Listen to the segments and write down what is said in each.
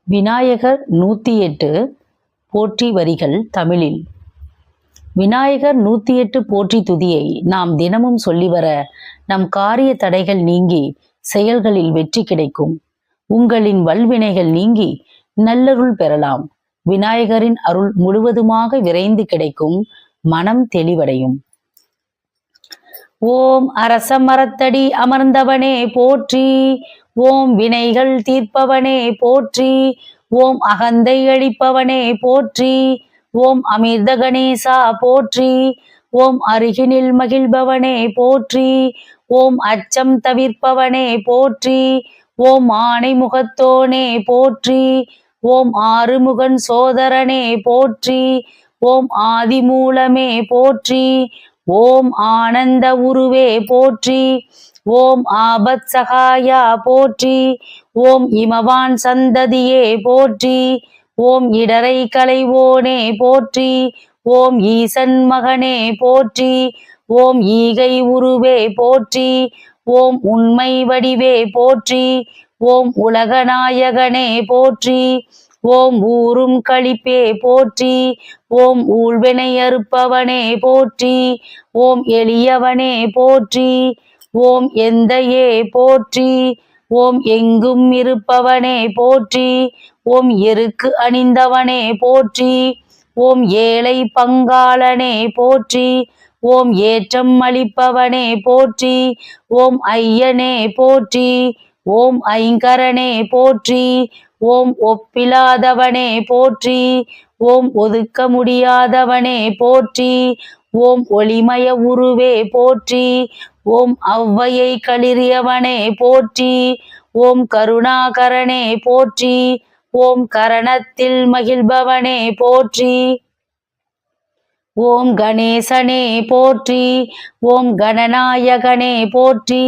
விநாயகர் 108 போற்றி வரிகள் தமிழில். விநாயகர் 108 போற்றி துதியை நாம் தினமும் சொல்லிவர நம் காரிய தடைகள் நீங்கி செயல்களில் வெற்றி கிடைக்கும். உங்களின் வல்வினைகள் நீங்கி நல்லருள் பெறலாம். விநாயகரின் அருள் முழுவதுமாக விரைந்து கிடைக்கும். மனம் தெளிவடையும். ஓம் அரசமரத்தடி அமர்ந்தவனே போற்றி. ஓம் வினைகள் தீர்ப்பவனே போற்றி. ஓம் அகந்தை அழிப்பவனே போற்றி. ஓம் அமிர்த கணேசா போற்றி. ஓம் அருகினில் மகிழ்பவனே போற்றி. ஓம் அச்சம் தவிர்ப்பவனே போற்றி. ஓம் ஆணை முகத்தோனே போற்றி. ஓம் ஆறுமுகன் சோதரனே போற்றி. ஓம் ஆதிமூலமே போற்றி. ஓம் ஆனந்த உருவே போற்றி. ஓம் ஆபத் சகாயா போற்றி. ஓம் இமவான் சந்ததியே போற்றி. ஓம் இடரை களைவோனே போற்றி. ஓம் ஈசன் மகனே போற்றி. ஓம் ஈகை உருவே போற்றி. ஓம் உண்மை வடிவே போற்றி. ஓம் உலகநாயகனே போற்றி. ஓம் ஊரும் களிப்பே போற்றி. ஓம் ஊழ்வினை அறுப்பவனே போற்றி. ஓம் எளியவனே போற்றி. ஓம் எந்தையே போற்றி. ஓம் எங்கும் இருப்பவனே போற்றி. ஓம் எருக்கு அணிந்தவனே போற்றி. ஓம் ஏழை பங்காளனே போற்றி. ஓம் ஏற்றம் அளிப்பவனே போற்றி. ஓம் ஐயனே போற்றி. ஓம் ஐங்கரனே போற்றி. ஓம் ஒப்பிலாதவனே போற்றி. ஓம் ஒதுக்க முடியாதவனே போற்றி. ஓம் ஒளிமய உருவே போற்றி. ஓம் ஔவையை களிறியவனே போற்றி. ஓம் கருணாகரனே போற்றி. ஓம் கரணத்தில் மகிழ்பவனே போற்றி. ஓம் கணேசனே போற்றி. ஓம் கணநாயகனே போற்றி.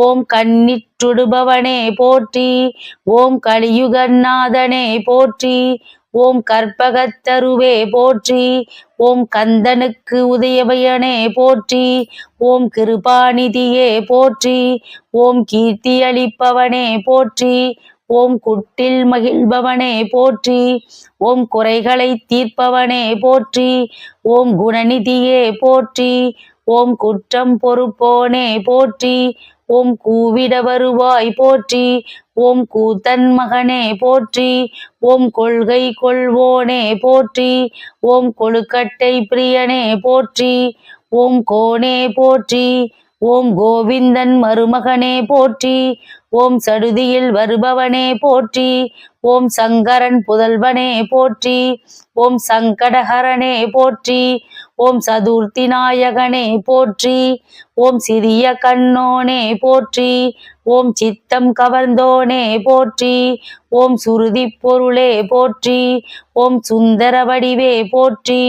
ஓம் கண்ணிற்றுடுபவனே போற்றி. ஓம் கலியுகநாதனே போற்றி. ஓம் கற்பகத்தருவே போற்றி. ஓம் கந்தனுக்கு உதயபயனே போற்றி. ஓம் கிருபாநிதியே போற்றி. ஓம் கீர்த்தி அளிப்பவனே போற்றி. ஓம் குட்டில் மகிழ்பவனே போற்றி. ஓம் குறைகளை தீர்ப்பவனே போற்றி. ஓம் குணநிதியே போற்றி. ஓம் குற்றம் பொறுப்போனே போற்றி. ஓம் கூவிட வருவாய் போற்றி. ஓம் கூத்தன் மகனே போற்றி. ஓம் கொள்கை கொள்வோனே போற்றி. ஓம் கொழுக்கட்டை பிரியனே போற்றி. ஓம் கோனே போற்றி. ஓம் கோவிந்தன் மருமகனே போற்றி. ஓம் சடுதியில் வருபவனே போற்றி. ஓம் சங்கரன் புதல்வனே போற்றி. ஓம் சங்கடஹரனே போற்றி. ஓம் சதுர்த்தி நாயகனே போற்றி. ஓம் சிறிய கண்ணோனே போற்றி. ஓம் சித்தம் கவர்ந்தோனே போற்றி. ஓம் சுருதி பொருளே போற்றி. ஓம் சுந்தர வடிவே போற்றி.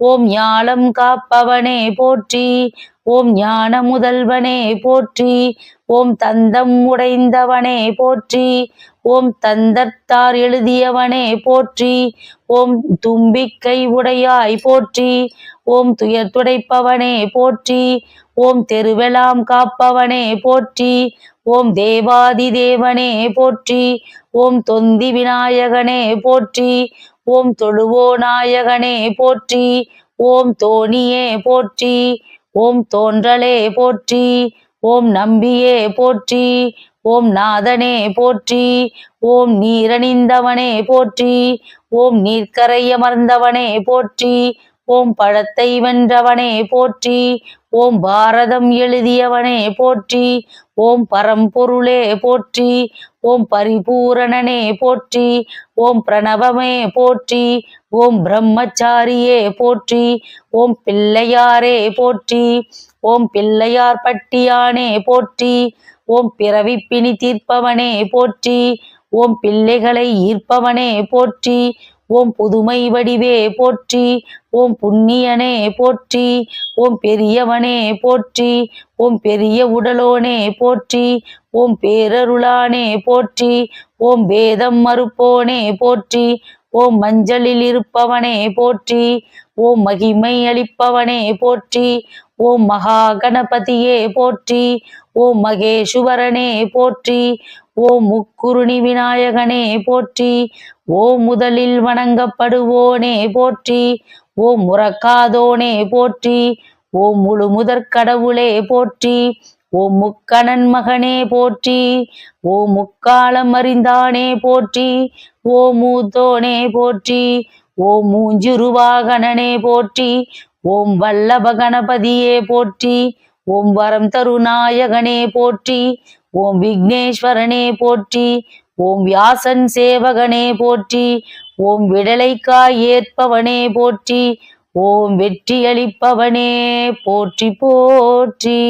ஓம் ஞாலம் காப்பவனே போற்றி. ஓம் ஞான முதல்வனே போற்றி. ஓம் தந்தம் உடைந்தவனே போற்றி. ஓம் தந்தத்தார் எழுதியவனே போற்றி. ஓம் தும்பிக்கை உடையாய் போற்றி. ஓம் துயர் துடைப்பவனே போற்றி. ஓம் தெருவெலாம் காப்பவனே போற்றி. ஓம் தேவாதி தேவனே போற்றி. ஓம் தொந்தி விநாயகனே போற்றி. ஓம் தொழுவோ நாயகனே போற்றி. ஓம் தோணியே போற்றி. ஓம் தோன்றலே போற்றி. ஓம் நம்பியே போற்றி. ஓம் நாதனே போற்றி. ஓம் நீரணிந்தவனே போற்றி. ஓம் நீர்க்கரையமர்ந்தவனே போற்றி. ஓம் பழத்தை வென்றவனே போற்றி. ஓம் பாரதம் எழுதியவனே போற்றி. ஓம் பரம்பொருளே போற்றி. ஓம் பரிபூரணனே போற்றி. ஓம் பிரணவமே போற்றி. ஓம் பிரம்மச்சாரியே போற்றி. ஓம் பிள்ளையாரே போற்றி. ஓம் பிள்ளையார் பட்டியானே போற்றி. ஓம் பிறவி பிணி தீர்ப்பவனே போற்றி. ஓம் பிள்ளைகளை ஈர்ப்பவனே போற்றி. ஓம் புதுமை வடிவே போற்றி. ஓம் புண்ணியனே போற்றி. ஓம் பெரியவனே போற்றி. ஓம் பெரிய உடலோனே போற்றி. ஓம் பேரருளானே போற்றி. ஓம் வேதம் மறுப்போனே போற்றி. ஓம் மஞ்சளில் இருப்பவனே போற்றி. ஓம் மகிமை அளிப்பவனே போற்றி. ஓம் மகா கணபதியே போற்றி. ஓம் மகேசுவரனே போற்றி. ஓம் முக்குருணி விநாயகனே போற்றி. ஓம் முதலில் வணங்கப்படுவோனே போற்றி. ஓம் முறக்காதோனே போற்றி. ஓம் முழு முதற் கடவுளே போற்றி. ஓம் முக்கணன் மகனே போற்றி. ஓம் முக்காலம் அறிந்தானே போற்றி. ஓம் மூத்தோனே போற்றி. ஓம் மூஞ்சுருவாகனனே போற்றி. ஓம் வல்லப கணபதியே போற்றி. ஓம் வரம் தருநாயகனே போற்றி. ஓம் விக்னேஸ்வரனே போற்றி. ஓம் வியாசன் சேவகனே போற்றி. ஓம் விடலைக்காய் ஏற்பவனே போற்றி. ஓம் வெற்றியளிப்பவனே போற்றி போற்றி.